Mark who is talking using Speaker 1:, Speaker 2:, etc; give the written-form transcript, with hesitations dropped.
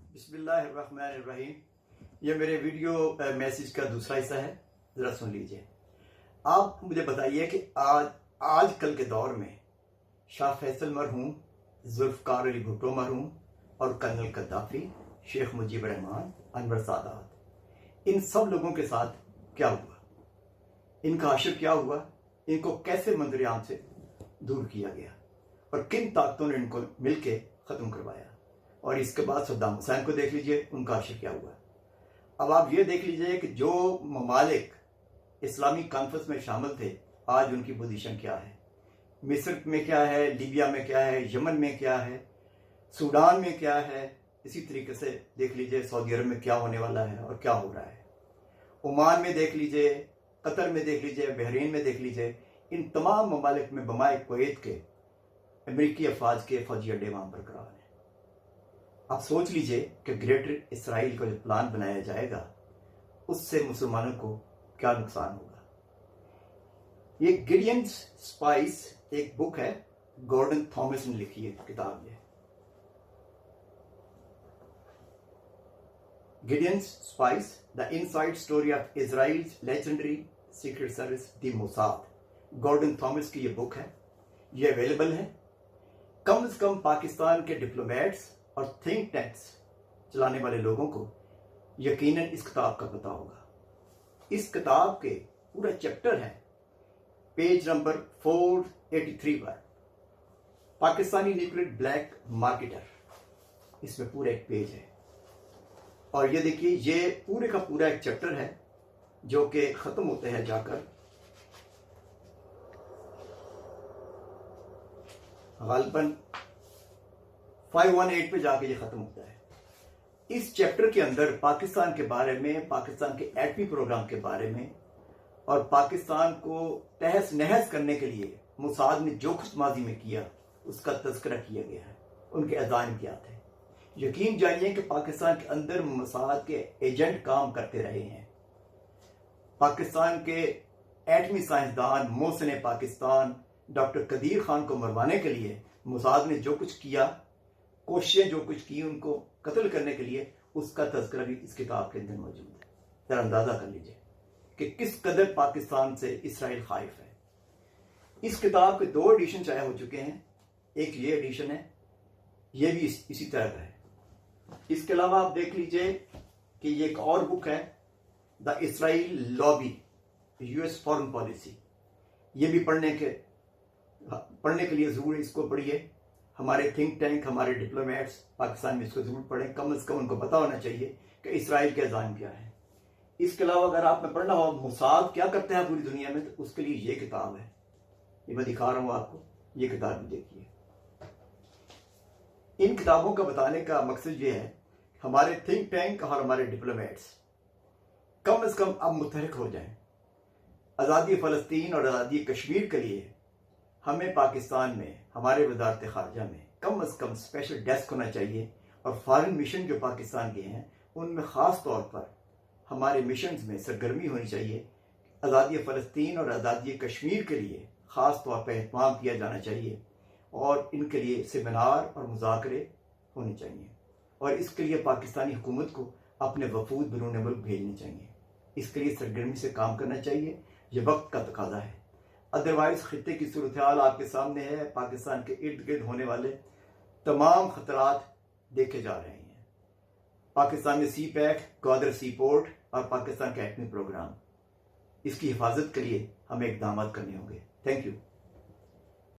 Speaker 1: बिस्मिल्लाहिर्रहमानिर्रहीम। ये मेरे वीडियो मैसेज का दूसरा हिस्सा है, ज़रा सुन लीजिए। आप मुझे बताइए कि आजकल के दौर में शाह फैसल मरहूम, जुल्फ़कार अली भुट्टो मरहूम और कर्नल कद्दाफ़ी, शेख मुजीब रहमान, अनवर सादात, इन सब लोगों के साथ क्या हुआ? इनका आशिर क्या हुआ? इनको कैसे मंजर-ए-आम से दूर किया गया और किन ताकतों ने इनको मिलके ख़त्म करवाया? और इसके बाद सद्दाम हुसैन को देख लीजिए, उनका आशिर क्या हुआ। अब आप ये देख लीजिए कि जो ममालिक इस्लामी कॉन्फ्रेंस में शामिल थे, आज उनकी पोजीशन क्या है। मिस्र में क्या है, लीबिया में क्या है, यमन में क्या है, सूडान में क्या है। इसी तरीके से देख लीजिए सऊदी अरब में क्या होने वाला है और क्या हो रहा है। ओमान में देख लीजिए, कतर में देख लीजिए, बहरीन में देख लीजिए। इन तमाम ममालिक में बमाए कुवैत के अमरीकी अफवाज के फौजी अड्डे वहाँ बरकरार हैं। आप सोच लीजिए कि ग्रेटर इसराइल का जो प्लान बनाया जाएगा, उससे मुसलमानों को क्या नुकसान होगा। ये गिडियंस स्पाइस एक बुक है, गॉर्डन थॉमस ने लिखी है किताब। ये Gideon's spies, the inside story of Israel's legendary secret service the Mossad, Gordon Thomas की ये बुक है। ये अवेलेबल है। कम से कम पाकिस्तान के डिप्लोमेट्स और थिंक टैंक्स चलाने वाले लोगों को यकीनन इस किताब का पता होगा। इस किताब के पूरा चैप्टर है, पेज नंबर 483 पर, पाकिस्तानी न्यूक्लियर ब्लैक मार्केटर। इसमें पूरा एक पेज है। और ये देखिए, ये पूरे का पूरा एक चैप्टर है जो कि खत्म होते हैं जाकर गालिबन 518 पे जाके ये खत्म होता है। इस चैप्टर के अंदर पाकिस्तान के बारे में, पाकिस्तान के एटमी प्रोग्राम के बारे में और पाकिस्तान को तहस नहस करने के लिए मोसाद ने जो कुछ माजी में किया, उसका तज़किरा किया गया है। उनके अज़ाइम क्या थे। यकीन जानिए कि पाकिस्तान के अंदर मोसाद के एजेंट काम करते रहे हैं। पाकिस्तान के एटमी साइंसदान मोहसिन पाकिस्तान डॉक्टर कदीर खान को मरवाने के लिए मोसाद ने जो कुछ किया, कोशिशें जो कुछ की उनको कत्ल करने के लिए, उसका तज़किरा भी इस किताब के अंदर मौजूद है। जरा अंदाजा कर लीजिए कि किस कदर पाकिस्तान से इसराइल खाइफ है। इस किताब के 2 एडिशन चाहे हो चुके हैं। एक ये एडिशन है, ये भी इसी तरह का है। इसके अलावा आप देख लीजिए कि ये एक और बुक है, the Israel lobby, US foreign policy. ये भी पढ़ने के लिए जरूर इसको पढ़िए। हमारे थिंक टैंक, हमारे डिप्लोमेट्स पाकिस्तान में इसको जरूर पढ़ें। कम से कम उनको पता होना चाहिए कि इसराइल के अज़ाइम क्या है। इसके अलावा अगर आपने पढ़ना हो मोसाद क्या करते हैं पूरी दुनिया में, तो उसके लिए ये किताब है। ये मैं दिखा रहा हूँ आपको, ये किताब भी देखिए। इन किताबों का बताने का मकसद ये है, हमारे थिंक टैंक और हमारे डिप्लोमेट्स कम से कम अब मुतहरिक हो जाएं। आज़ादी फ़लस्तीन और आज़ादी कश्मीर के लिए हमें पाकिस्तान में, हमारे वज़ारत ख़ारजा में कम से कम स्पेशल डेस्क होना चाहिए। और फॉरेन मिशन जो पाकिस्तान के हैं, उनमें ख़ास तौर पर हमारे मिशंस में सरगर्मी होनी चाहिए। आज़ादी फ़लस्तीन और आज़ादी कश्मीर के लिए ख़ास तौर पर एहतमाम किया जाना चाहिए और इनके लिए सेमिनार और मुज़ाकरे होने चाहिए। और इसके लिए पाकिस्तानी हुकूमत को अपने वफूद बैरून मुल्क भेजने चाहिए। इसके लिए सरगर्मी से काम करना चाहिए। ये वक्त का तकाजा है। अदरवाइज खित्ते की सूरत हाल आपके सामने है। पाकिस्तान के इर्द गिर्द होने वाले तमाम खतरात देखे जा रहे हैं। पाकिस्तान में सी पैक, ग्वादर सी पोर्ट और पाकिस्तान का एटमी प्रोग्राम, इसकी हिफाजत के लिए हमें इकदाम करने होंगे। Thank you.